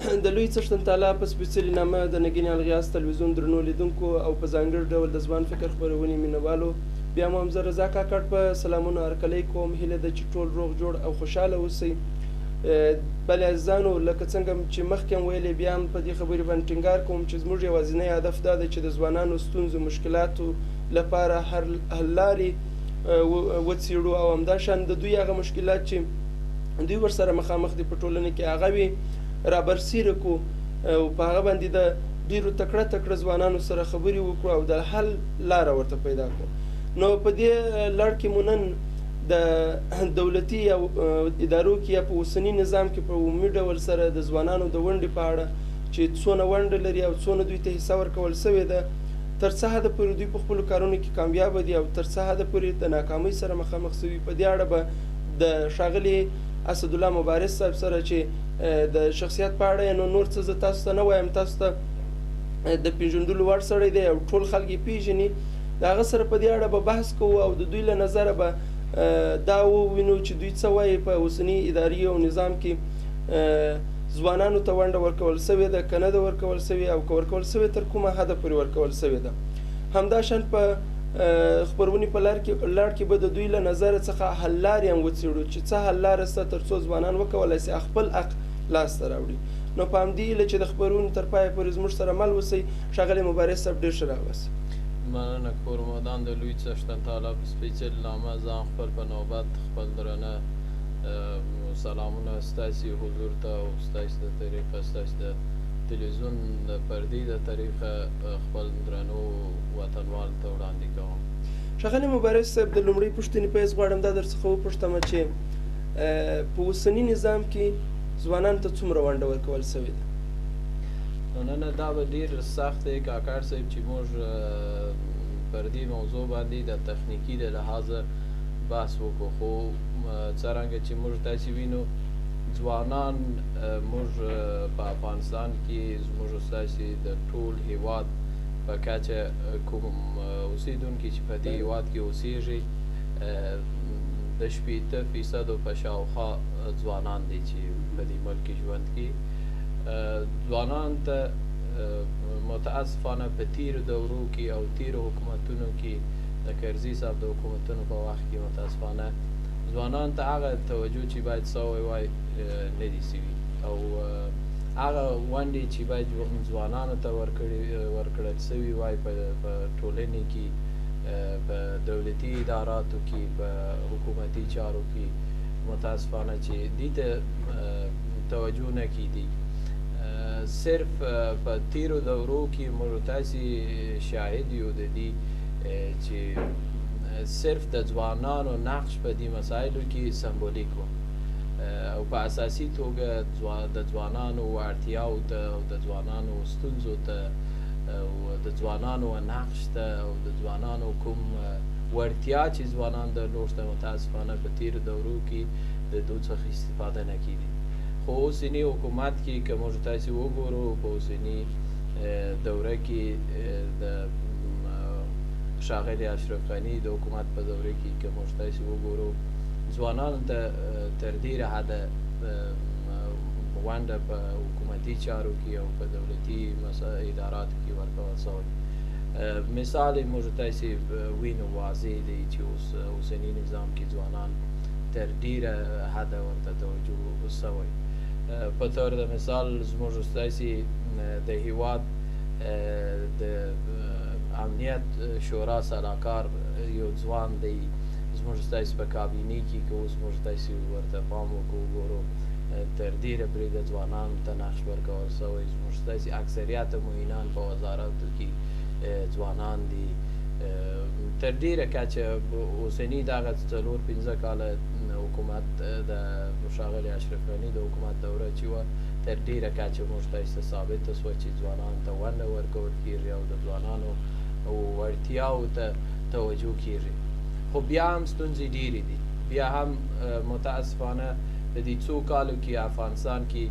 د لوی څښتن تعالی په سپېڅلي نامه د نګین الغیاث تلویزیون درنو لیدونکو او په ځانګړي ډول د ځوان فکر خپرونې مینوالو بیا مو هم زه رضا کاکړ په سلامونه هرکلی کوم. هیله ده چې ټول روغ جوړ او خوشحاله اوسئ. بلې عزیزانو، لکه څنګه چې مخکې هم ویلې، بیا هم په دې خبرې باندې ټینګار کوم چې زموږ یوازینی هدف دا دی چې د ځوانانو ستونزو مشکلاتو لپاره حل لارې وڅېړو او همداشان د دوی هغه مشکلات چې دوی ورسره مخامخ دي په ټولنه کې هغه وي رابرسیره کړو او په هغه باندې د ډېرو تکړه تکړه ځوانانو سره خبرې وکړو او د حل لاره ورته پیدا کړو. نو په دې لړ کې مو نن د دولتي او ادارو کې یا په اوسني نظام کې په عمومي ډول سره د ځوانانو د ونډې په اړه چې څونه ونډه لري او څونه دوی ته حصه ورکول سوې ده، تر څه حده پورې دوی په خپلو کارونو کې کامیابه دي او تر څه حده پورې د ناکامۍ سره مخامخ سوي. په دې اړه به د ښاغلي اسدالله مبارز صاحب سره چې د شخصیت په اړه نو نور څه زه تاسو ته نه وایم، تاسو ته د پېژندلو وړ سړی دی او ټول خلک یې پېژني، د هغه سره په دې اړه به بحث کوو او د دوی له نظره به دا ووینو چې دوی څه وایي په اوسني اداري او نظام کې ځوانانو ته ونډه ورکول سوې ده که نه ده ورکول سوې او که ورکول سوې تر کومه حده پورې ورکول سوې ده. همداشان په خپرونې په لړ کې به د دوی له نظره څخه حل لارې هم وڅېړو چې څه حل لاره شته تر څو ځوانان وکولی سي خپل حق لاسته راوړي. نو په همدې هیله چې د خپرونې تر پایه پورې زموږ سره مل اوسئ. ښاغلی مبارز صاحب ډېر ښه راغلاست. مننه کورمدان د لوی څښتن تعالی په سپېڅلي نامه ځان خپل په نوبت خپل درانه سلامونه ستاسې حضور ته او ستاسې د طریقه ستاسې د تلویزیون د پردې د طریقه خپل درنو وطنوالو ته وړاندې کوم. ښاغلی مبارز صاحب، د لومړۍ پوښتنې په حیث غواړم دا درڅخه وپوښتمه چې په اوسني نظام کې ځوانانو ته څومره ونډه ورکول سوې ده؟ نه دا به ډېر سخت دی کاکړ صاحب چې موږ پر دې موضوع باندې د تخنیکي د لحاظه بحث وکړو، خو څرنګه چې موږ تاسې وینو ځوانان موږ په افغانستان کې زموږ ستاسې د ټول هیواد په کچه کوم اوسېدونکي چې په دې هیواد کې اوسېږي د 80% په شاوخوا ځوانان دي چې په دې ملک کې ژوند کوي. ځوانان ته متاسفانه په تیرو دورو کې او تیرو حکومتونو کې د کرزي صاحب د حکومتونو په وخت کې متاسفانه ځوانان ته هغه توجه چې باید سوی وای نه دي سوي او هغه ونډې چې باید ځوانانو ته ورکړل سوي وای په ټولنې کې په دولتي اداراتو کې په حکومتي چارو کې متاسفانه چې دې ته توجه نه کیدي. صرف په تیرو دورو کې موږ تاسې شاهد یو د دې چې صرف د ځوانانو نقش په دې مسایلو کې سمبولیک و او په اساسي توګه د ځوانانو اړتیاو ته او د ځوانانو ستونزو ته او د ځوانانو نقش ته او د ځوانانو کوم وړتیا چې ځوانان درلود متاسفانه په تیرو دورو کې د دوی څخه استفاده نه کیدي. خو اوسني حکومت کې که موږ تاسې وګورو په اوسني دوره کې د ښاغلي اشرف غني د حکومت په دوره کې که موږ تاسې وګورو ځوانانو ته تر ډېره حده ونډه په حکومتي چارو کې او په دولتي اداراتو کې ورکول سوی. مثال یې موږ تاسې وینو واضح دی چې اوسني نظام کې ځوانان تر ډېره حده ورته توجه سوی. په طور د مثال زموږ ستاسې د هیواد د امنیت شورا سلاکار یو ځوان دی زموږ ستاسې په کابینې کې که اوس موږ تاسې ورته پام وګورو تر ډېره بریده ځوانانو ته نقش ورکول سوی. زموږ ستاسې اکثریت معینان په وزارتو کې ځوانان دي. تر ډېره کچه اوسني دغه 4-5 کاله حکومت د ښاغلي اشرف غني د حکومت دوره چې وه تر ډېره کچه موږ تاسې ته ثابته سوه چې ځوانانو ته ونډه ورکول کېږي او د ځوانانو وړتیاوو ته توجه کېږي. خو بیا هم ستونزې ډېرې دي. بیا هم متاسفانه د دې څو کالو کې افغانستان کې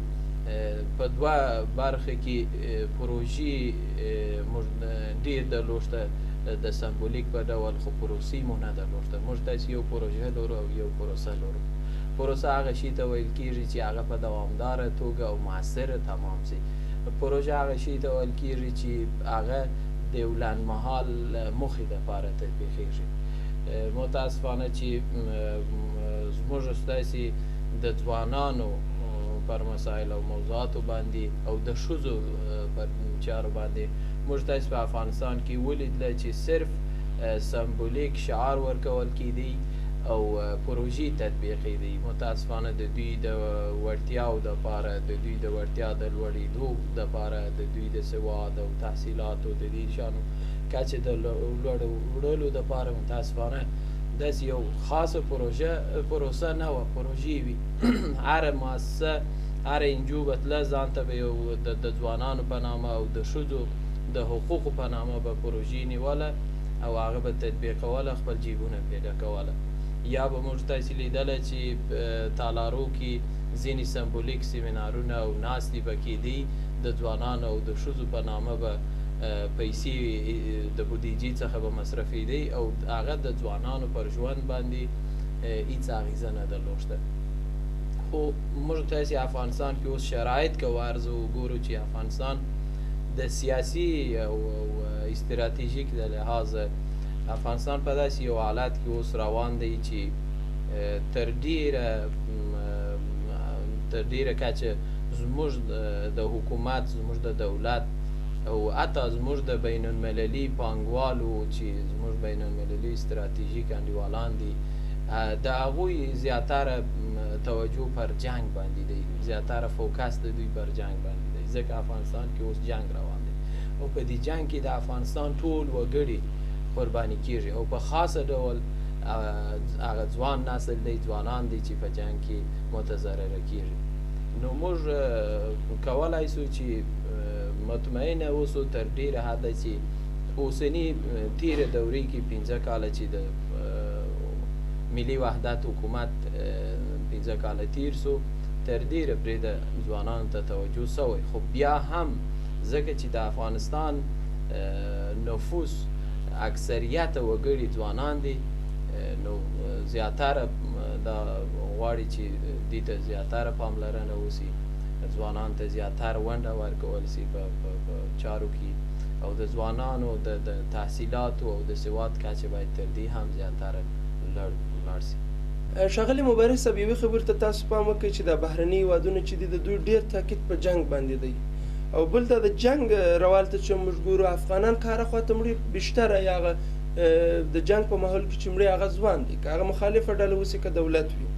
په دوه برخه کې پروژې موږ ډېر درلوده د سمبولیک په ډول، خو پروسې مو نه درلوده. موږ تاسې یو پروژه لرو او یو پروسه لرو. پروسه هغه شي ته ویل کېږي چې هغه په دوامداره توګه او مؤثره تمام شي. پروژه هغه شي ته ویل کېږي چې هغه د یو لنډمهال موخې دپاره تطبیقېږي. متاسفانه چې زموږ ستاسې د ځوانانو پر مسایل او موضوعاتو باندې او د ښځو پر چارو باندې موږ تاسې په افغانستان کې ولیدله چې صرف سمبولیک شعار ورکول کېدی او پروژې تطبیقېدی. متاسفانه د دوی د وړتیاو دپاره، د دوی د وړتیا د لوړېدو دپاره، د دوی د سواد او تحصیلاتو د دې شیانو کچې د وړلو دپاره متاسفانه داسې یو خاصه پروسه نه وه، پروژې وي. هره مؤسسه، هره انجو به تله ځان ته به یو د ځوانانو په نامه او د ښځو د حقوقو په نامه به پروژې نیوله او هغه به تطبیقوله، خپل جیبونه پرې ډکوله. یا به موږ تاسې لیدله چې تالارو کې ځینې سمبولیک سیمینارونه او ناستې به کېدي، د ځوانانو او د ښځو په نامه به پیسې د بودیجې څخه به مصرفېدی او هغه د ځوانانو پر ژوند باندې هېڅ اغېزه نه درلوده. خو موږ تاسې افغانستان کې اوس شرایط که وارزه وګورو چې افغانستان د سیاسي او استراتیژیک د لحاظه افغانستان په داسې یو حالت کې اوس روان دی چې تر ډېره کچه زموږ د حکومت، زموږ د دولت او حتی زموږ د بین المللي پانګوالو چې زموږ بین المللي استراتیژیک انډیوالان دي، د هغوی زیاتره توجه پر جنگ باندې دی، زیاتره فوکس د دوی پر جنگ باندې دی، ځکه افغانستان کې اوس جنگ روان دی او په دې جنگ کې د افغانستان ټول وګړي قرباني کېږي او په خاصه ډول هغه ځوان نسل دی، ځوانان دي چې په جنگ کې متضرره کېږي. نو موږ کولی سو چې مطمئنه اوسو تر ډېره حده چې اوسني تېره دورې کې 15 کاله چې د ملي وحدت حکومت 15 کاله تېر سو، تر ډېره برېده ځوانانو ته توجه سوی. خو بیا هم ځکه چې د افغانستان نفوس اکثریت وګړي ځوانان دي، نو زیاتره دا غواړي چې دې ته زیاتره پاملرنه وسي، ځوانانو ته زیاتره ونډه ورکول سي په چارو کې او د ځوانانو د تحصیلاتو او د سواد کچه باید تر دې هم زیاتره لوړ سي. ښاغلی مبارز صاحب، یوې خبرې ته تاسو پام وکړئ چې دا بهرني هېوادونه چې دي د دوی ډېر تاکید په جنګ باندې دی او بل دا د جنگ روال ته چې موږ ګورو افغانان که هره خوا ته مړي بیشتره یا هغه د جنگ په ماحول کې چې مړي هغه ځوان دی، که هغه مخالفه ډله اوسي که دولت وي.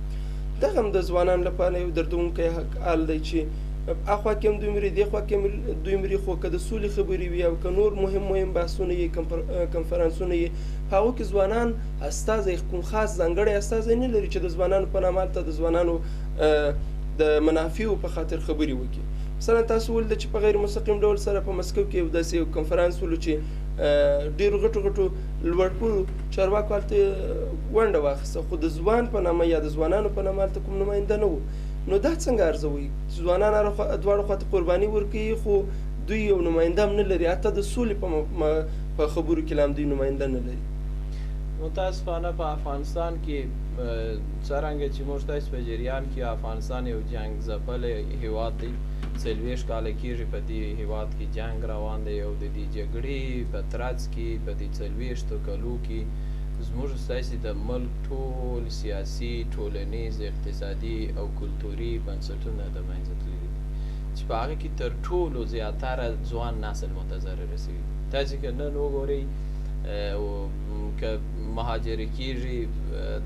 دغه هم د ځوانانو لپاره یو دردونکی حال دی چې اخوا کې هم دوی مري، دې خوا کې هم دوی مري، خو که د سولې خبرې وي او که نور مهم بحثونه یې کنفرانسونه یې، په هغو کې ځوانان استازی، کوم خاص ځانګړی استازی نه لري چې د ځوانانو په نامه هلته د ځوانانو د منافعو په خاطر خبرې وکړي. مثلا تاسو ولیده چې په غیر مستقیم ډول سره په مسکو کې یو داسې یو کنفرانس ولو چې ډېرو غټو لوړپوړو چارواکو هلته ونډه واخیسته، خو د ځوان په نامه یا د ځوانانو په نامه هلته کوم نماینده نه و. نو دا څنګه ارزوئ چې ځوانان دواړو خواته قرباني ورکوي خو دوی یو نماینده هم نه لري، حتی د سولې په خبرو کې لا هم دوی نماینده نه لري؟ متاسفانه په افغانستان کې څرنګه چې موږ تاسو په جریان کې افغانستان یو جنګ ځپلی هېواد دی، 40 کاله کېږي په دې هېواد کې جنګ روان دی او د دې جګړې په ترڅ کې په دې 40 کالو کې زموږ ستاسې د ملک ټول سیاسي، ټولنیز، اقتصادي او کلتوري بنسټونه د منځه تللي دي چې په هغه کې تر ټولو زیاتره ځوان نسل متضرره شوي دي. تاسې که نن وګورئ که مهاجرې کېږي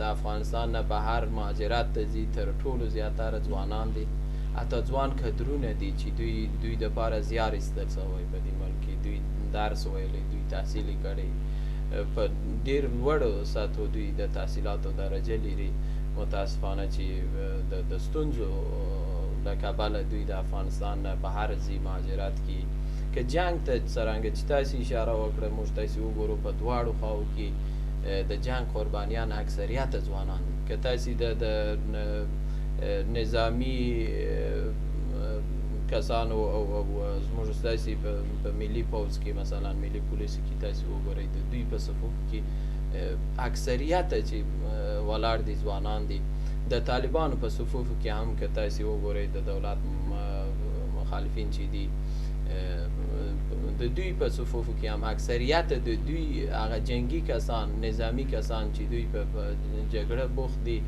د افغانستان نه بهر مهاجرت ته ځي، تر ټولو زیاتره ځوانان دي، حتی ځوان کدرونه دي چې دوی دپاره زیار ایستل شوی په دې ملک کې، دوی درس ویلی، دوی تحصیل یې کړی، په ډېر لوړو سطحو دوی د تحصیلاتو درجه لري. متاسفانه چې د ستونزو له کبله دوی د افغانستان نه بهر ځي، مهاجرت کوي. که جنگ ته څرنګه چې تاسې اشاره وکړه، موږ تاسې وګورو په دواړو خواو کې د جنگ قربانیان اکثریت ځوانان دي. که تاسې د نظامی کسانو او زموږ ستاسې په ملي پوځ کې مثلا ملي پولیس کې تاسې وګورئ، د دوی په صفوف کې اکثریت چې ولاړ دي ځوانان دي. د طالبانو په صفوفو کې هم که تاسې وګورئ د دولت مخالفین چې دي د دوی په صفوفو کې هم اکثریت د دوی هغه جنگي کسان نظامی کسان چې دوی په جګړه بوخت دي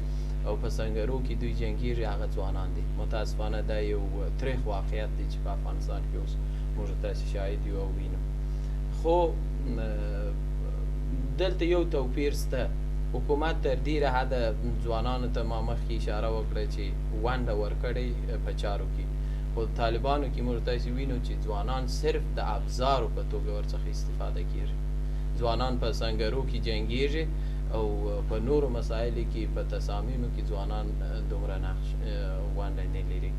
او په سنګرو کې دوی جنګیږي هغه ځوانان دي. متاسفانه دا یو تریخ واقعیت دی چې په افغانستان کې اوس موږ تاسې شاهد یو او وینو. خو دلته یو توپیر شته. حکومت تر ډېره حده ځوانانو ته ما مخکې اشاره وکړه چې ونډه ورکړې په چارو کې، خو طالبانو کې موږ تاسې وینو چې ځوانان صرف د ابزارو په توګه ورڅخه استفاده کېږي. ځوانان په سنګرو کې جنګېږي او په نورو مسایلو کې په تصامیمو کې ځوانان دومره نقش ونډه نه لري.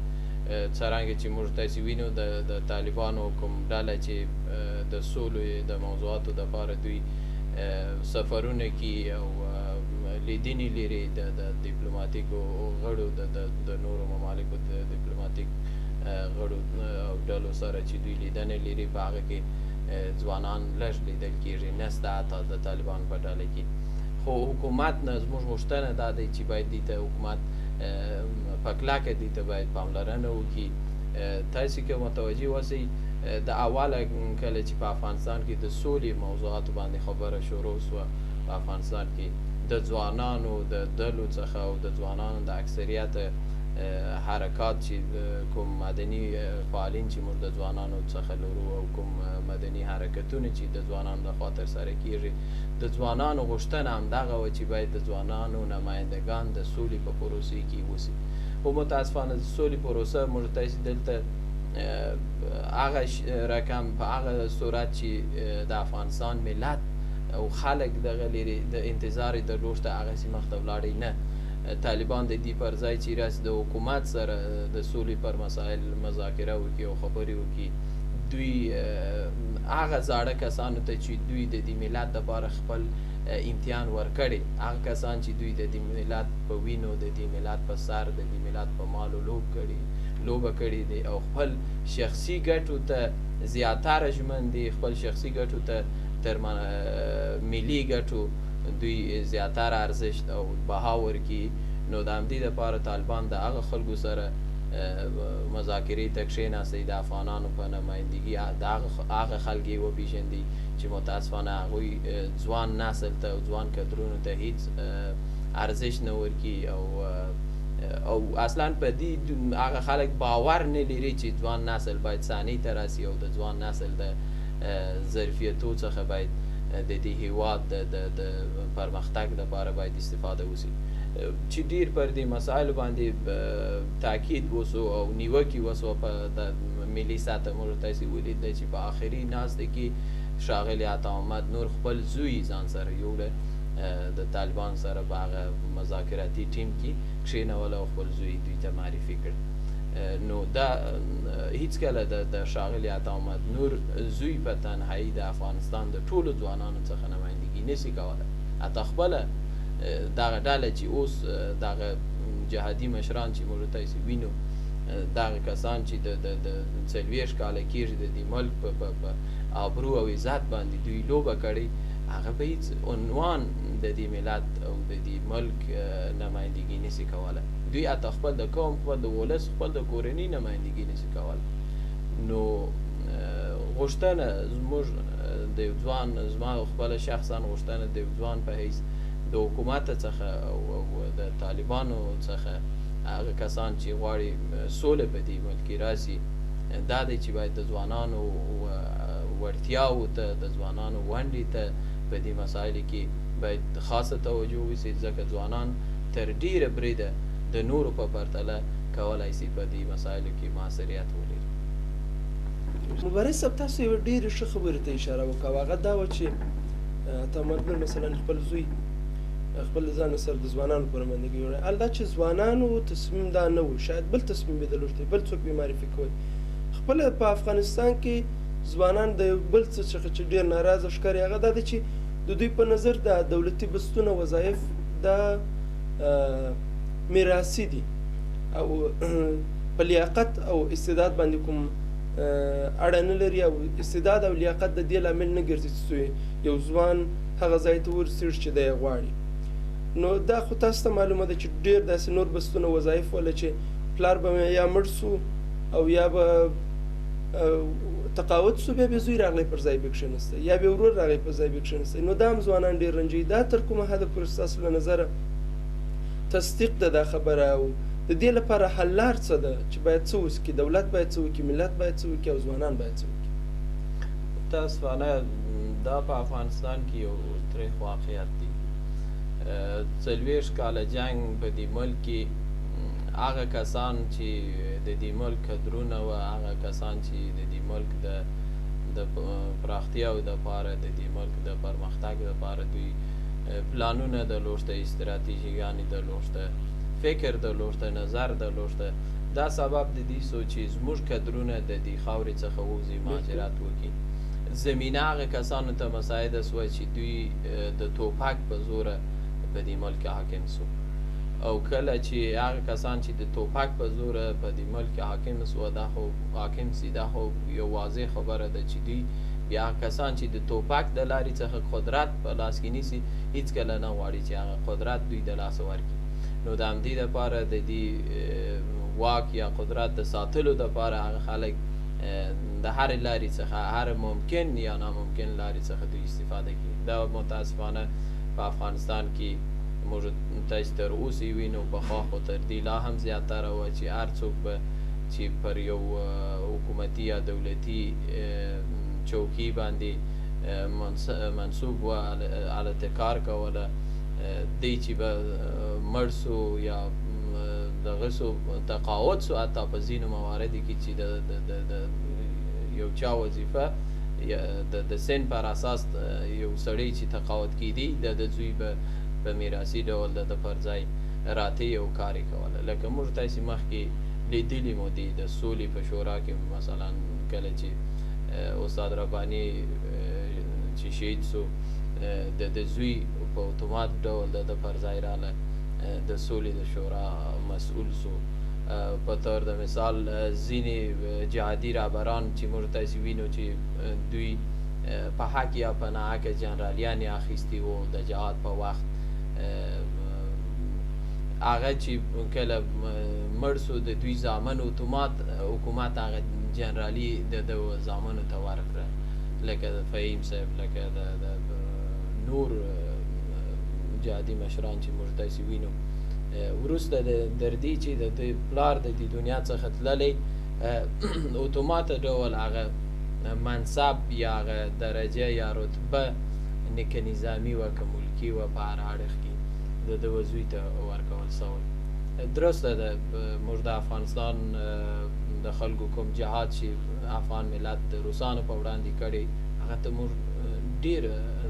څرنګه چې موږ تاسې وینو د طالبانو کوم ډله چې د سولو د موضوعاتو دپاره دوی سفرونه کوي او لیدنې لري د ډیپلوماتیکو غړو د نورو ممالکو د ډیپلوماتیک غړو او ډلو سره چې دوی لیدنې لري، په هغه کې ځوانان لږ لیدل کېږي، نسته حتی د طالبانو په ډله کې. خو حکومت نه زموږ غوښتنه دا دی چې باید دې ته حکومت په کلکه دې ته باید پاملرنه وکړي. تاسې که متوجه اوسئ د اوله کله چې په افغانستان کې د سولې موضوعاتو باندې خبره شروع شوه په افغانستان کې د ځوانانو د ډلو څخه او د ځوانانو د اکثریت حرکات چې کوم مدني فعالین چې موږ د ځوانانو څخه لرو او کوم مدني حرکتونه چې د ځوانانو لخوا ترسره کېږي، د ځوانانو غوښتنه همدغه وه چې باید د ځوانانو نمایندګان د سولې په پروسې کې اوسي. خو متاسفانه د سولې پروسه موږ تاسې دلته هغه رقم په هغه صورت چې د افغانستان ملت او خلک دغه لري د انتظار یې درلود هغسې مخته ولاړی نه. طالبان د دې پر ځای چې راسي د حکومت سره د سولې پر مسایل مذاکره وکړي او خبرې وکړي، دوی هغه زاړه کسانو ته چې دوی د دې ملت دپاره خپل امتحان ورکړی، هغه کسان چې دوی د دې ملت په وینو د دې ملت په سر د دې ملت په مالو لوبه کړې دي او خپل شخصي ګټو ته زیاتره ژمن دي، خپل شخصي ګټو ته تر ملي ګټو دوی زیاتره ارزښت او بها ورکړي. نو د همدې دپاره طالبان د هغه خلکو سره مذاکرې ته کښېناستئ د افغانانو په نمایندګي، د هغه خلک یې وپېژندي چې متاسفانه هغوی ځوان نسل ته او ځوان کدرونو ته هېڅ ارزښت نه ورکړي او اصلا په دې هغه خلک باور نه لري چې ځوان نسل باید صحنې ته راسي او د ځوان نسل د ظرفیتو څخه باید د دې هېواد د پرمختګ لپاره باید استفاده وشي. چې ډېر پر دې مسایلو باندې تاکید وسو او نیوکې وسوه په د ملي سطحه. موږ تاسې ولیدلی چې په آخري ناسته کې ښاغلي عطا محمد نور خپل زوی ځان سره یوړه د طالبان سره په هغه مذاکراتي ټیم کې کښېنول او خپل زوی دوی ته معرفي کړ. نو دا هیڅکله د ښاغلي عطا محمد نور زوی په تنهایي د افغانستان د ټولو ځوانانو څخه نمایندګي نشي کولی. حتی خپله دغه ډله چې اوس دغه جهادي مشران چې موږ تاسې وینو، دغه کسان چې د 40 کاله کېږي د دې ملک په آبرو او عزت باندې دوی لوبه کړې، هغه به هېڅ عنوان د دې ملت او د دې ملک نمایندګي نشي کولی. دوی حتی خپل د قوم، خپل د ولس، خپل د کورنۍ نمایندګي نشي کولی. نو غوښتنه زموږ د یو ځوان، زما خپله شخصا غوښتنه د یو ځوان په حیث د حکومت څخه او د طالبانو څخه هغه کسان چې غواړي سوله په دې ملک کې راسي، دا دی چې باید د ځوانانو وړتیاو ته، د ځوانانو ونډې ته په دې مسایلو کې باید خاصه توجه وشي، ځکه ځوانان تر ډېره بریده د نورو په پرتله کولی شي په دې مسایلو کې مؤثریت ولري. مبارز صاحب، تاسو یوه ډېرې ښه خبرې ته اشاره وکړه، هغه دا وه چې عطا محمد نور مثلا خپل زوی خپل ځان سره د ځوانانو په نمایندګي وړی. الدا چې ځوانانو تصمیم دا نه و، شاید بل تصمیم یې درلود، بل څوک به معرفي کوی. خپله په افغانستان کې ځوانان د یو بل څه څخه چې ډېر ناراضه ښکاري هغه دا دی چې د دوی په نظر د دولتي بستونه وظایف دا میراثي دي او په لیاقت او استعداد باندې کوم اړه نه لري، او استعداد او لیاقت د دې لامل نه ګرځي چې یو ځوان هغه ځای ته ورسېږي چې دی یې غواړي. نو دا خو تاسو ته معلومه ده چې ډېر داسې نور بستونه وظایف وله چې پلار به یا مړ سو او یا به تقاعد سو بیا به زوی راغلی پر ځای به کښېنستی یا به ورور راغلی پر ځای به کښېنستی نو دا هم ځوانان ډېر رنجوي دا تر کومه حده پورې ستاسو له نظره تصدیق ده دا خبره او د دې لپاره حل لار څه ده چې باید څه وکړي دولت باید څه وکړي ملت باید څه وکړي او ځوانان باید څه وکړي متاسفانه دا په افغانستان کې یو تریخ واقعیت دی 40 کاله جنګ په دې ملک کې هغه کسان چې د دې ملک قدرونه و هغه کسان چې د دې ملک د پراختیا او دپاره د دې ملک د پرمختګ دپاره دوی پلانونه درلوشته استراتیژیګانې درلوشته فکر درلوشته نظر درلوشته دا سبب د دې سو چې زموږ قدرونه د دې خاورې څخه ووځي مهاجرت وکړي زمینه هغه کسانو ته مساعده سوه چې دوی د توپک په زوره په دې ملک حاکم سو او کله چې هغه کسان چې د توپک په زوره په دې ملک حاکم سوه دا خو حاکم سي دا خو یو واضح خبره ده چې دوی بیا هغه کسان چې د توپک د لارې څخه قدرت په لاس کې نیسي هېڅکله نه غواړي چې هغه قدرت دوی د لاسه ورکړي نو د همدې دپاره د دې واک یا قدرت د ساتلو دپاره هغه خلک د هرې لارې څخه هر ممکن یا ناممکن لارې څخه دوی استفاده کوي دا متاسفانه په افغانستان کې موږ تاسو تر اوسه وینو پخوا خو تر دې لا هم زیاتره وه چې هر څوک به چې پر یو حکومتي یا دولتي چوکۍ باندې منصوب و هلته کار کوله دی چې به مړ سو یا دغه سو تقاعد سو حتی په ځینو مواردو کې چې د یو چا وظیفه د سن پر اساس یو سړی چې تقاعد کیدی د زوی په میراثي ډول د پر ځای راتې او کار یې کوله لکه موږ تاسې مخکې لیدلي مو دي د سولې په شورا کې مثلا کله چې استاد رباني چې شهید سو د زوی په اتومات ډول د پر ځای راله د سولې د شورا مسؤول سو په طور د مثال ځینې جهادي رهبران چې موږ تاسې وینو چې دوی په حق یا په ناحقه جنرالیانې اخیستي وو د جهاد په وخت هغه چې کله مړ سو د دوی زامن اتومات حکومت هغه جنرالي د زامنو ته ورکړه لکه د فهیم صاحب لکه د نور جهادي مشران چې موږ تاسې وینو وروسته در دې چې د پلار د دې دنیا څخه تللی اتوماته ډول هغه منصب یا هغه درجه یا رتبه نیکه نظامي وه که ملکي وه په هر اړخ کې د وزوی ته ورکول سوی درسته ده موږ د افغانستان د خلکو کوم جهاد چې افغان ملت د روسانو په وړاندې کړی هغه ته موږ ډېر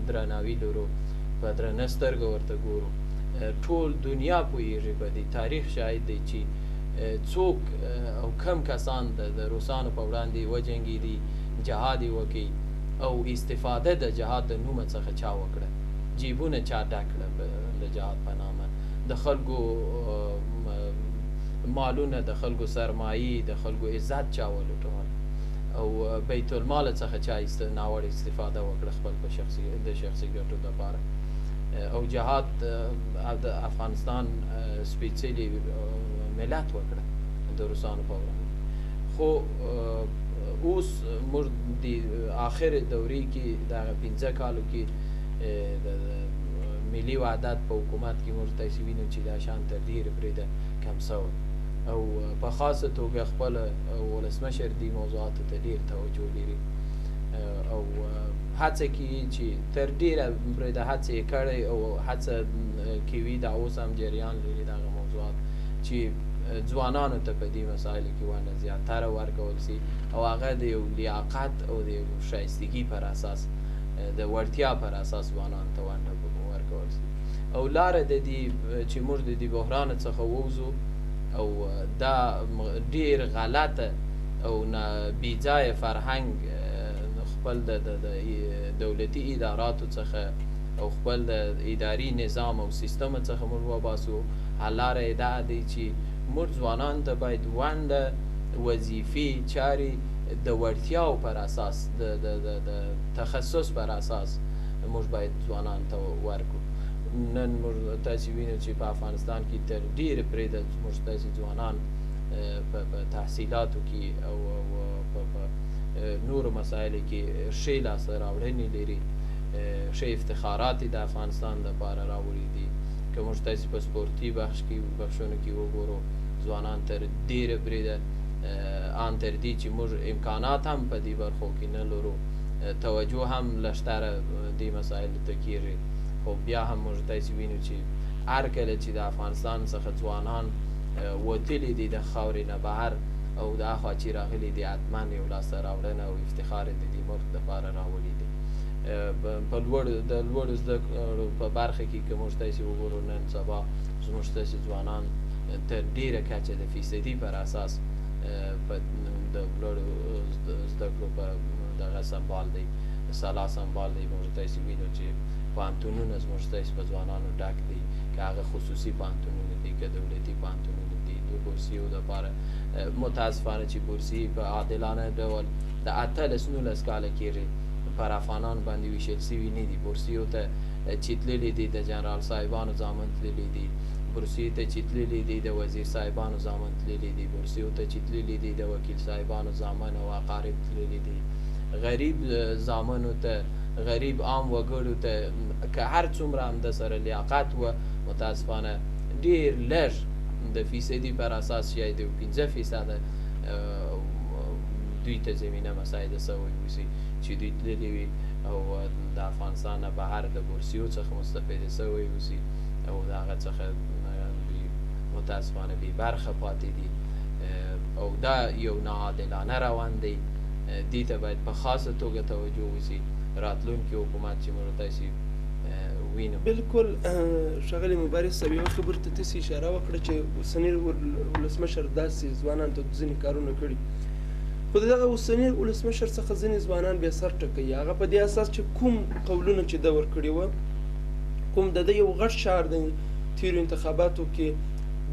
درناوي لرو په درنه سترګه ورته ګورو ټول دنیا پوهېږي په دې تاریخ شاهد دی چې څوک او کم کسان د روسانو په وړاندې وجنګېدي جهاد یې وکړي او استفاده د جهاد د نومه څخه چا وکړه جیبونه چا ډک کړه د جهاد په نامه د خلکو مالونه د خلکو سرمایې د خلکو عزت چا ولوټول او بیت المال څخه چا ناوړه استفاده وکړه خپل په د شخصي ګټو دپاره او جهاد د افغانستان سپېڅلي ملت وکړه د روسانو په وړاندې خو اوس موږ د آخر دورې کې د هغه 15 کالو کې د ملي وحدت په حکومت کې موږ تاسې وینو چې دا شان تر ډېرې پرېده کم سوی او په خاصه توګه خپل ولسمشر دې موضوعاتو ته ډېر توجه لري او هڅه کوي چې تر ډېره پرېده هڅه یې کړی او هڅه کوي دا اوس هم جریان لري دغه موضوعات چې ځوانانو ته په دې مسایلو کې ونه زیاتره ورکول سي او هغه د یو لیاقت او د یو ښایستګي پر اساس د وړتیا پر اساس ځوانانو ته ونه ورکول سي او لاره د دې چې موږ د دې بحران څخه ووځو او دا ډېر غلطه او بېځایه فرهنګ خپل د دولتي اداراتو څخه او خپل د اداري نظام او سیستم څخه موږ وباسو لاره یې دا دی چې موږ ځوانانو ته باید ونډه وظیفې چارې د وړتیاو پر اساس د تخصص پر اساس موږ باید ځوانانو ته ورکړو نن موږ تاسې وینو چې په افغانستان کې تر ډېره پرېده موږ تاسې ځوانان په تحصیلاتو کې او په نورو مسایلو کې ښې لاسته راوړنې لري، ښه افتخارات د افغانستان لپاره راوړي دي. که موږ تاسې په سپورتي بخشونو کې وګورو، ځوانان تر ډېره بریده ان تر دې چې موږ امکانات هم په دې برخو کې نه لرو، توجه هم لږتره دې مسایلو ته کېږي، خو بیا هم موږ تاسې وینو چې هر کله چې د افغانستان څخه ځوانان وتلي دي د خاورې نه بهر او د هاخوا چې راغلي دي، حتما یو لاسته راوړنه او افتخار د دې ملک دپاره راوړي دي. په د لوړو زده کړو په برخه کې که موږ تاسې وګورو، نن سبا زموږ تاسې ځوانان تر ډېره کچه د فیصدي پر اساس د لوړو زده کړو په دغه سنبال دی، سلا سنبال دی. موږ تاسې وینو چې پوهنتونونه زموږ تاسې په ځوانانو ډک دي، که هغه خصوصي پوهنتونونه دي که دولتي پوهنتونونه دي. د بورسیو دپاره متاسفانه چې بورسي په عادلانه ډول د 18-19 کاله کېږي پر افغانان باندې ویشل سوي نه دي. بورسیو ته چې تللي دي د جنرال صاحبانو زامن تللي دي، بورسیو ته چې تللي دي د وزیر صاحبانو زامن تللي دي، بورسیو ته چې تللي دي د وکیل صاحبانو زامن او اقارب تللي دي. غریب زامنو ته، غریب عام وګړو ته که هر څومره هم د سره لیاقت و، متاسفانه ډېر لږ د فیصدي پر اساس شاید 15% دوی ته زمینه مساعده سوی اوسي چې دوی تللي وي او د افغانستان نه بهر د بورسیو څخه مستفیده سوی اوسي او د هغه څخه دوی متاسفانه بې برخه پاتې دي او دا یو ناعادلانه روان دی. دې ته باید په خاصه توګه توجه وشي. راتلونکي حکومت چې موږ تاسې وینو. بالکل ښاغلی مبارز صاحب، یوه خبرې ته تاسې اشاره وکړه چې اوسني ولسمشر داسې ځوانانو ته ځینې کارونه کړي، خو د دغه اوسني ولسمشر څخه ځینې ځوانان بیا سر ټکوي. هغه په دې اساس چې کوم قولونه چې ده ورکړي وه، کوم د ده یو غټ شعار د تېرو انتخاباتو کې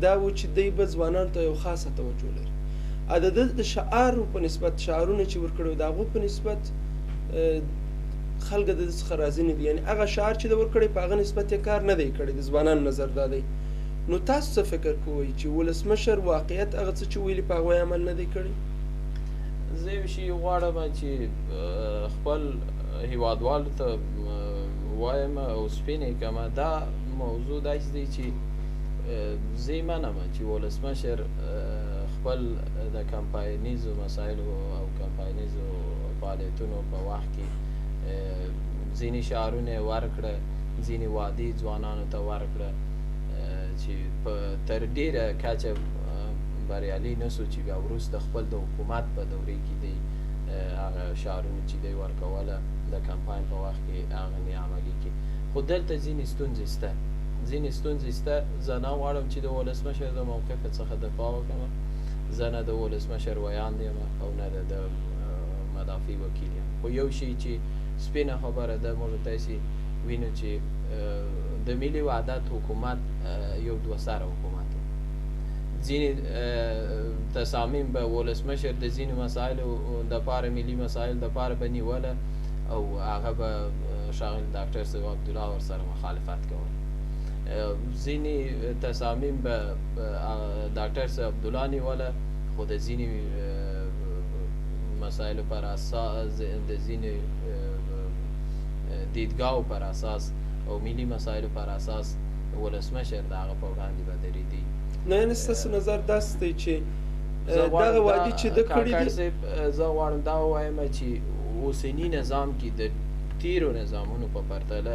دا و چې دی به ځوانانو ته یو خاصه توجه لري. د ده د شعارو په نسبت، شعارونه چې ورکړي وو د هغو په نسبت خلک د ده څخه راضي نه دي. یعنې هغه شعار چې ده ورکړی په هغه نسبت یې کار نه دی کړی. د ځوانانو نظر دا دی. نو تاسو څه فکر کوئ چې ولسمشر واقعیت هغه څه چې ویلي په هغو یې عمل نه دی کړی؟ زه یو شي غواړم چې خپل هیوادوالو ته وایم او سپینې کړم، دا موضوع داسې دی چې زه یې منم چې ولسمشر خپل د کمپاینیزو مسایلو او کمپاینیزو فعالیتونو په وخت کې ځینې شعارونه یې ورکړه، ځینې وعدې ځوانانو ته ورکړه چې په تر ډېره کچه بریالي نه سو چې بیا وروسته خپل د حکومت په دورې کې دی هغه شعارونه چې دی ورکوله د کمپاین په وخت کې هغه نه عملي کړي. خو دلته ځینې ستونزې شته، ځینې ستونزې شته. زه نه غواړم چې د ولسمشر د موقف څخه دفاع وکړم. زه نه د ولسمشر ویاند یم او نه د مدافع وکیل یم. خو یو شی چې سپینه خبره ده، موږ تاسې وینو چې د ملي وحدت حکومت یو دوه سره حکومت و. ځینې تصامیم به ولسمشر د ځینو مسایلو دپاره، ملي مسایلو دپاره به نیوله او هغه به ښاغلي ډاکټر صاحب عبدالله ورسره مخالفت کول. ځینې تصامیم به ډاکټر صاحب عبدالله نیوله، خو د ځینې مسایلو پر اساس، د ځینې دیدګاهو پر اساس او ملي مسایلو پر اساس ولسمشر د هغه په وړاندې به درېدي. نه، یعنې ستاسو نظر داسې دی چې دغه وعدې چې ده کړي دي. زه غواړم دا ووایم چې اوسني نظام کې د تیرو نظامونو په پرتله،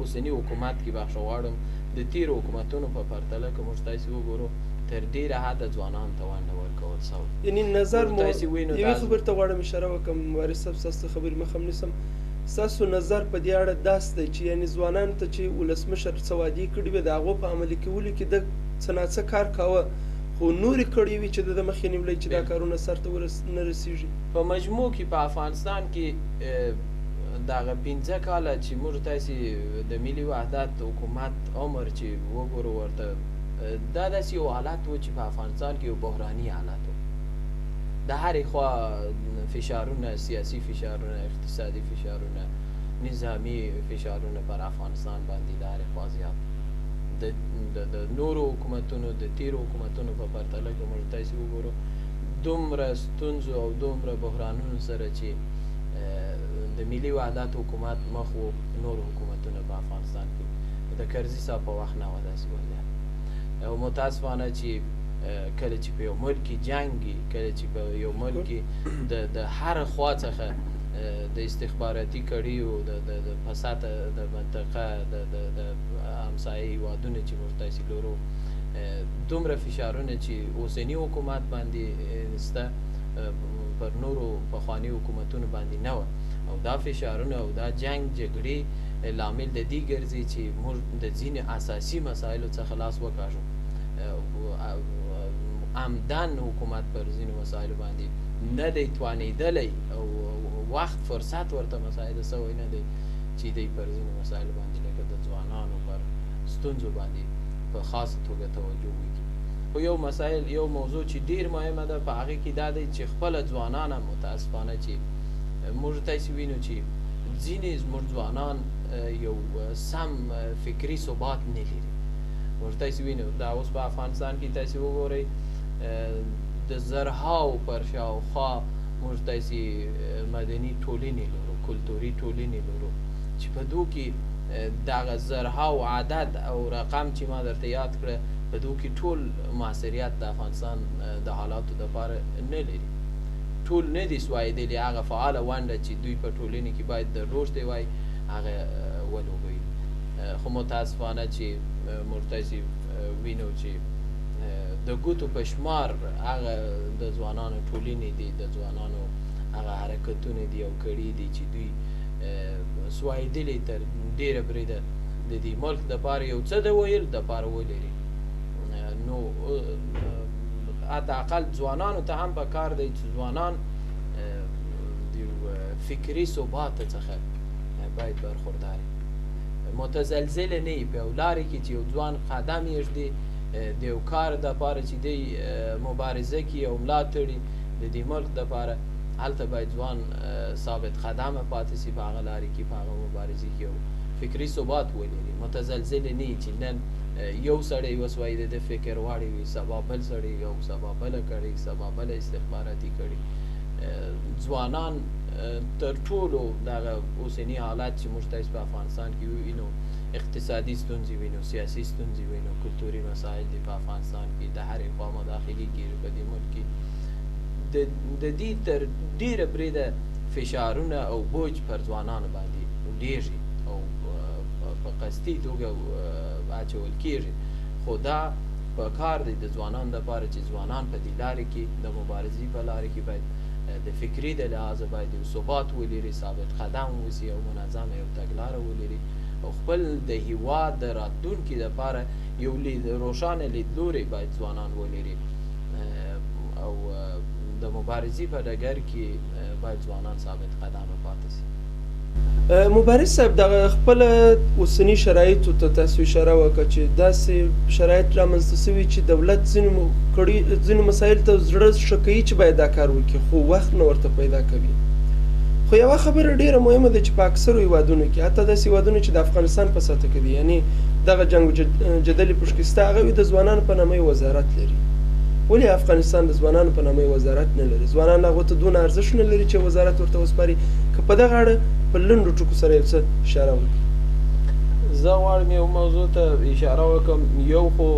اوسني حکومت کې بخښه غواړم، د تیرو حکومتونو په پرتله که موږ تاسې وګورو تر ډېره حده ځوانانو ته ونډه ورکول سوې. یعنې نظر مو یوې خبرې ته غواړم اشاره وکړم، مبارز صاحب ستاسو خبرې مخه هم نیسم. ستاسو نظر په دې اړه داسې دی چې یعنې ځوانانو ته چې ولسمشر څه وعدې کړي وې د هغو په عملي کولو کې ده څه ناڅه کار کاوه، خو نورې کړي وي چې د ده مخې نیولی چې دا کارونه سرته نه رسېږي. په مجموع کې په افغانستان کې دغه 15 کاله چې موږ تاسې د ملي وحدت حکومت عمر چې وګورو ورته دا داسې یو حالت و چې په افغانستان کې یو بحراني حالت و. د هرې خوا فشارونه، سیاسي فشارونه، اقتصادي فشارونه نظامی فشارونه پر افغانستان باندې د هرې خوا زیات د نورو حکومتونو د تیرو حکومتونو په پرتله که موږ تاسې وګورو دومره ستونزو او دومره بحرانونو سره چې د ملي وحدت حکومت مخ و نورو حکومتونو په افغانستان کې د کرزي صاحب په وخت نه وه داسې وضعیت او متاسفانه چې کله چې په یو ملک کې جنګ وي کله چې په یو ملک کې د هر خوا څخه د استخباراتي کړیو د فساد د منطقه د همسایه هیوادونه چې موږ تاسې لرو دومره فشارونه چې اوسني حکومت باندې سته پر نورو پخواني حکومتونو باندې نه وه او دا فشارونه او دا جنګ جګړې لامل د دې ګرځي چې موږ د ځینې اساسي مسایلو څخه لاس وکاږو عمدن حکومت پر ځینو مسایلو باندې نه دی توانېدلی او وخت فرصت ورته مسایل سوی نه دی چې دی پر ځینو مسایلو باندې لکه د ځوانانو پر ستونزو باندې په خاصه توګه توجه وکړي خو یو موضوع چې ډیر مهمه ده په هغې کې دا دی چې خپله ځوانان هم متاسفانه چې موږ تاسې وینو چې ځینې زموږ ځوانان یو سم فکري ثبات نه لري موږ تاسې وینو دا اوس په افغانستان کې تاسې وګورئ د زرهاو پر شاوخوا موږ تاسې مدني ټولنې لرو کلتوري ټولنې لرو چې په دو کې دغه زرهاو عدد او رقم چې ما درته یاد کړه په دو کې ټول معاصریت د افغانستان د حالاتو دپاره نه لري ټول نه دي سوایېدلي هغه فعاله ونډه چې دوی په ټولنې کې باید درلود دی وای هغه ولوبوي خو متاسفانه چې موږ تاسې وینو چې د ګوتو په شمار هغه د ځوانانو ټولنې دي د ځوانانو هغه حرکتونه دي او کړي دي چې دوی سوایېدلي تر ډېره بریده د دې ملک دپاره یو څه د ویل دپاره ولري نو حداقل ځوانانو ته هم پکار دی چې ځوانان د فکري ثبات څخه باید برخوردار متزلزل نه وي په یو لارې کې چې یو ځوان قدم ایږدي د یو کار دپاره چې دی مبارزه کړي او ملا تړي د دې ملک دپاره هلته باید ځوان ثابت قدمه پاتې سي په هغه لارې کې په هغه مبارزې کې او فکري ثبات ولري متزلزل نه وي چې نن یو سړی وسوایده د فکر واړی وي سبا بل سړی او سبا بله کړي سبا بله استخباراتي کړي ځوانان تر ټولو دغه اوسني حالات چې موږ تاسې په افغانستان کې وینو اقتصادي ستونزې وینو سیاسي ستونزې وینو کلتوري مسایل دي په افغانستان کې د هرې خوا مداخلې کېږي په دې ملک کې د دې تر ډېره بریده فشارونه او بوج پر ځوانانو باندې ډېږي او په قصدي توګه اچول کېږي خو دا په کار دی د ځوانانو دپاره چې ځوانان په دې لارې کې د مبارزې په لارې کې باید د فکري د لحاظه باید یو ثبات ولري ثابت قدم اوسي او منظمه یو تګلاره ولري او خپل د هیواد د راتلونکي دپاره یو روښانه لیدلوری باید ځوانان ولري او د مبارزې په ډګر کې باید ځوانان ثابت قدمه پاتې سي مبارز صاحب دغه خپل اوسني شرایطو ته تاسو اشاره وکړه چې داسې شرایط رامنځته سوي چې دولت ځینو مسایل ته زړه ښه کوي چې باید دا کار وکړي خو وخت نه ورته پیدا کوي خو یوه خبره ډیره مهمه ده چې په اکثرو هیوادونو کې حتی داسې هیوادونه چې د افغانستان په سطح کې دي یعنې دغه جنګ جدل پشکسته هغه د ځوانانو په نامه وزارت لري ولې افغانستان د ځوانانو په نامه وزارت نه لري ځوانان هغو ته دونه ارزښت نه لري چې وزارت ورته وسپاري که په دغه اړه په لنډو ټکو سره یو څه اشاره وکړي زه غواړم یو موضوع ته اشاره وکړم یو خو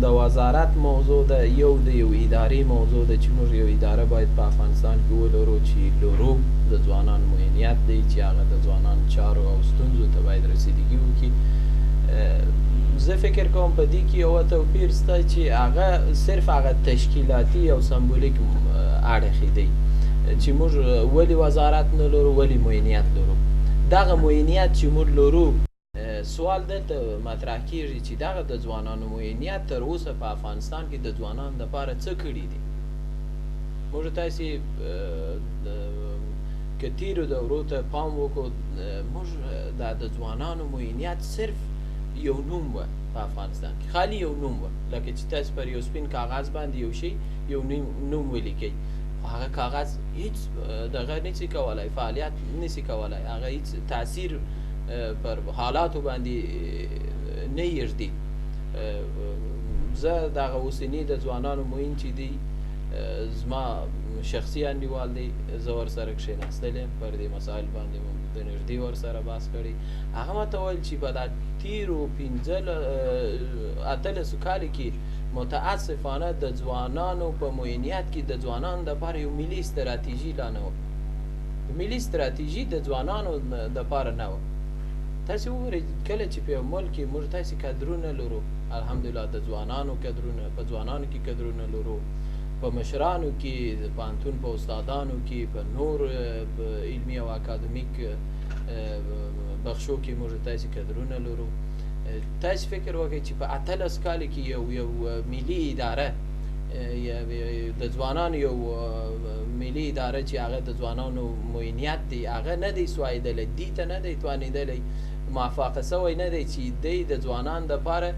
د وزارت موضوع ده یو د یو ادارې موضوع ده چې موږ یو اداره باید په افغانستان کې ولرو چې لرو د ځوانانو معینیت دی چې هغه د ځوانانو چارو او ستونزو ته باید رسیدګي وکړي زه فکر کوم په دې کې یوه توپیر شته چې هغه صرف هغه تشکیلاتي او سمبولیک اړخې دی چې موږ ولې وزارت نه لرو ولې معینیت لرو دغه معینیت چې موږ لرو سوال دلته مطرح کېږي چې دغه د ځوانانو معینیت تر اوسه په افغانستان کې د ځوانانو لپاره څه کړي دي موږ تاسې که تیرو دورو ته پام وکړو موږ د ځوانانو معینیت صرف یو نوم و په افغانستان کې خالی یو نوم و لکه چې تاسو پر یو سپین کاغذ باندې یو شی یو نوم ولیکئ هغه کاغذ هیڅ دغه نشي کولی، فعالیت نشي کولی، هغه هیڅ تاثیر پر حالاتو باندې نه یږدي. زه دغه اوسني د ځوانانو معین چې دی زما شخصي انډیوال دی، زه ورسره کښېناستلی یم، پر دې مسایل باندې مو د نږدې ورسره بحث کړی. هغه ماته ویل چې په دا تېرو 15-18 کالو کې متاسفانه د ځوانانو په معینیت کې د ځوانانو دپاره یو ملي ستراتیژي لا نه وه، ملي ستراتیژي د ځوانانو دپاره نه وه. تاسې وګورئ کله چې په یو ملک کې موږ تاسې کدرونه لرو، الحمدلله د ځوانانو کدرونه، په ځوانانو کې کدرونه لرو، په مشرانو کې، د پوهنتون په استادانو کې، په نور علمي او اکادمیک بخشو کې موږ تاسې کدرونه لرو. تاسې فکر وکړئ چې په 18 کال کې یو ملي اداره، د ځوانانو یو ملي اداره چې هغه د ځوانانو معینیت دی، هغه نه دی سوایدلی، دې ته نه دی توانېدلی، موفقه سوی نه دی چې دی د ځوانانو دپاره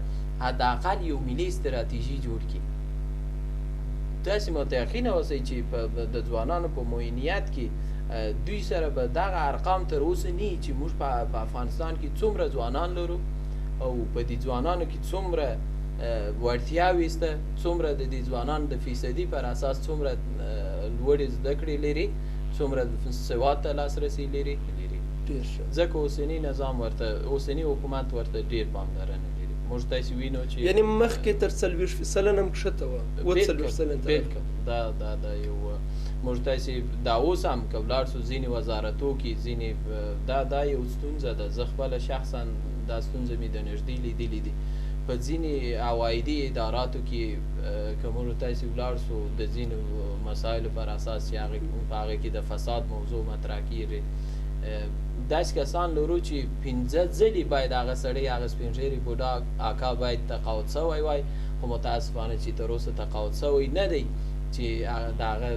حداقل یو ملي ستراتیژي جوړ کړي. تاسې متیقینه اوسئ چې د ځوانانو په معینیت کې دوی سره به دغه ارقام تر اوسه نه وي چې موږ په افغانستان کې څومره ځوانان لرو او په دې ځوانانو کې څومره وړتیاوې شته، څومره د دې ځوانانو د فیصدي پر اساس څومره لوړې زده کړې لري، څومره سواد ته لاسرسی لري. ځکه اوسني نظام ورته، اوسني حکومت ورته ډېر پاملرنه لري. موږ تاسې وینو چې یعنې مخکې تر 40 سلنه هم کښته وه، 40 سلنه ته. بلکل دا یو موږ تاسې دا اوس هم که ولاړ شو ځینې وزارتو کې، ځینې دا یو ستونزه ده. زه خپله شخصا دا ستونزه مې د نږدې لیدلې دي. په ځینې عوایدي اداراتو کې که موږ تاسې ولاړ شو د ځینو مسایلو پر اساس چې په هغې کې د فساد موضوع مطرح کېږي، داسې کسان لرو چې 15 ځلې باید هغه سړی، هغه سپین ږیری بوډا اکا باید تقاعد سوی وای، خو متاسفانه چې تر اوسه تقاعد سوی نه دی، چې د هغه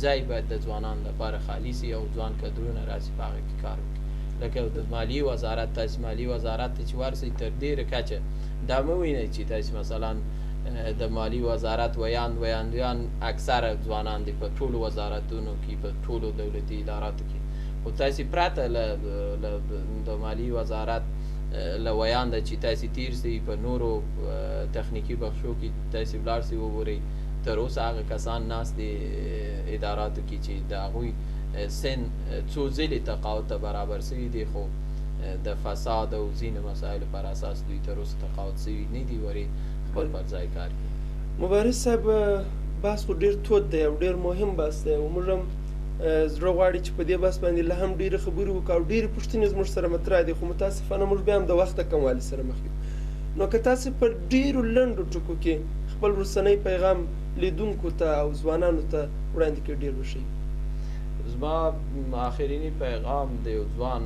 ځای باید د ځوانانو لپاره خالي سي او ځوان کدرونه راسي په هغه کې کار وکړي. لکه د مالیې وزارت، تاسې مالیې وزارت ته چې ورسئ تر ډېره کچه دا مه وینئ چې تاسې مثلا د مالیې وزارت ویاندویان اکثره ځوانان دي په ټولو وزارتونو کې، په ټولو دولتي اداراتو کې. خو تاسې پرته د مالیې وزارت له ویانده چې تاسې تیر سئ په نورو تخنیکي بخشو کې تاسې ولاړ سئ وګورئ، تر اوسه هغه کسان ناست دي اداراتو کې چې د هغوی سن څو ځلې تقاعد ته برابر سوي دي، خو د فساد او ځینو مسایلو پر اساس دوی تر اوسه تقاعد سوي نه دي، ورې خپل پر ځای کار کوي. مبارز صاحب، بحث خو ډېر تود دی او ډېر مهم بحث دی او موږ هم زړه غواړي چې په دې بحث باندې لا هم ډېرې خبرې وکړو او ډېرې پوښتنې زموږ سره مطرح دي، خو متاسفانه موږ بیا هم د وخته کموالي سره مخ یو. نو که تاسې په ډېرو لنډو ټکو کې خپل وروستنی پیغام لیدونکو ته او ځوانانو ته وړاندې کړي ډېر وښیي. زما آخرینی پیغام د یو ځوان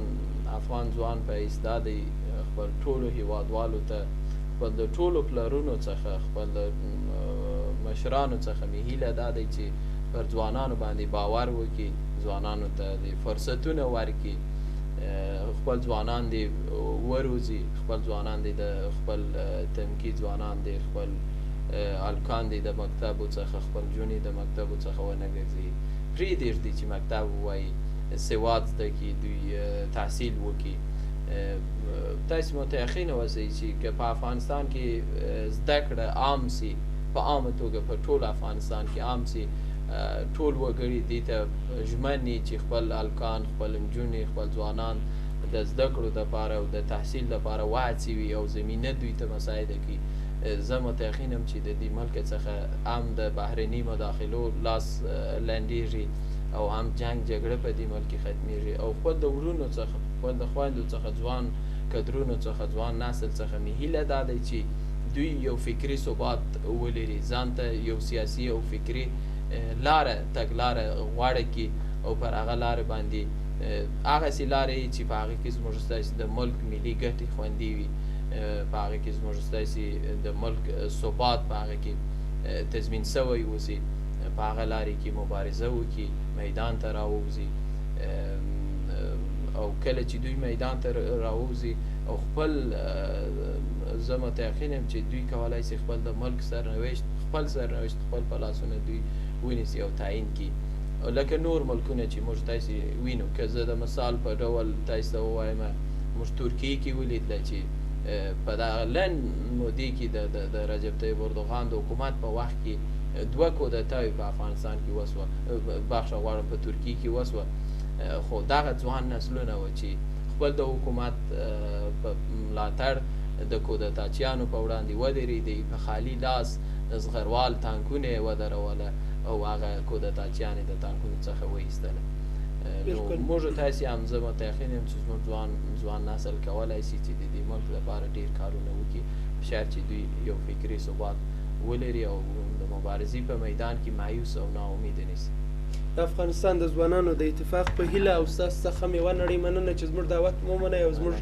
افغان ځوان په حیث دا دی، خپل ټولو هیوادوالو ته، خپل د ټولو پلرونو څخه، خپل د مشرانو څخه مې هیله دا دی چې پر ځوانانو باندې باور وکړي، ځوانانو ته د فرصتونه ورکړي، خپل ځوانان دې وروزي، خپل ځوانان دې د خپل تمکي ځوانان دې خپل هلکان دې د مکتبو څخه، خپل جونې د مکتبو څخه ونه ګرځي، پرېږدي چې مکتب ووایي، سواد زده کړي، دوی تحصیل وکړي. تاسې متیقینه اوسئ چې که په افغانستان کې زده کړه عام سي، په عامه توګه په ټول افغانستان کې عام سي، ټول وګړي دې ته ژمن وي چې خپل هلکان، خپل نجونې، خپل ځوانان د زده کړو دپاره او د تحصیل دپاره وهڅوي او زمینه دوی ته مساعده کړي. زه متیقین یم چې د دې ملک څخه هم د بهرني مداخلو لاس لنډېږي او هم جنګ جګړه په دې ملک کې ختمېږي او خپل د وروڼو څخه، خپل د خویندو څخه، ځوان کدرونو څخه، ځوان نسل څخه مې هیله دا دی چې دوی یو فکري ثبات ولري، ځان ته یو سیاسي او فکري لاره تګلاره غوره کړي او پر هغه لاره باندې هغسې لارې چې په هغې کې زموږ ستاسې د ملک ملي ګټې خوندي وي، په هغې کې زموږ ستاسې د ملک ثبات په هغې کې تضمین سوی اوسي، په هغه لارې کې مبارزه وکړي، میدان ته راووځي او کله چې دوی میدان ته راووځي او خپل، زه متیقین یم چې دوی کولی شي خپل د ملک سرنوشت، خپل سرنوشت خپل په لاسونه دوی ونیسي او تعیین کړي. لکه نور ملکونه چې موږ تاسې وینو که زه د مثال په ډول تاسو ته ووایم موږ ترکیې کې ولیدله چې په دغه لنډ مودې کې د رجب طیب اردوغان د حکومت په وخت کې 2 کودتاوې په افغانستان کې وسوه، بخښه غواړم په ترکیې کې وسوه، خو دغه ځوان نسلونه وه چې خپل د حکومت په ملاتړ د کودتاچیانو په وړاندې ودرېدی، په خالي لاس زغروال تانکونه یې ودروله او هغه کودتاچیان یې د تانکونو څخه وایستله. نو موږ تاسې هم زه متیقن یم چې زموږ ځوان نسل کولی شي چې د دې ملک لپاره ډېر کارونه وکړي، په شرط چې دوی یو فکري ثبات ولري او د مبارزې په میدان کې مایوس او ناامیده نه شي. د افغانستان د ځوانانو د اتفاق په هیله او ستاسو څخه هم یوه نړۍ مننه چې زموږ دعوت مو ومنئ او زموږ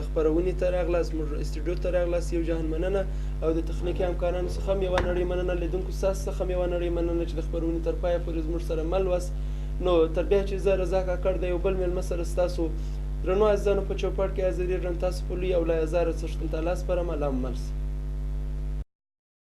خپرونې ته راغلاست، زموږ استودیو ته راغلاست. یو جهان مننه او د تخنیکي همکارانو څخه هم یوه نړۍ مننه، لیدونکو ستاسو څخه هم یوه نړۍ مننه چې د خپرونې تر پایه پورې زموږ سره مل واست. نو تر بیا چې زه رضا کاکړ د یو بل میلمه سره ستاسو درنو عزیزانو په چوپړ کې حاضرېږم، تاسو په لوی او لا ازاره څښتن تعالی سپارم. الله مو مل شي.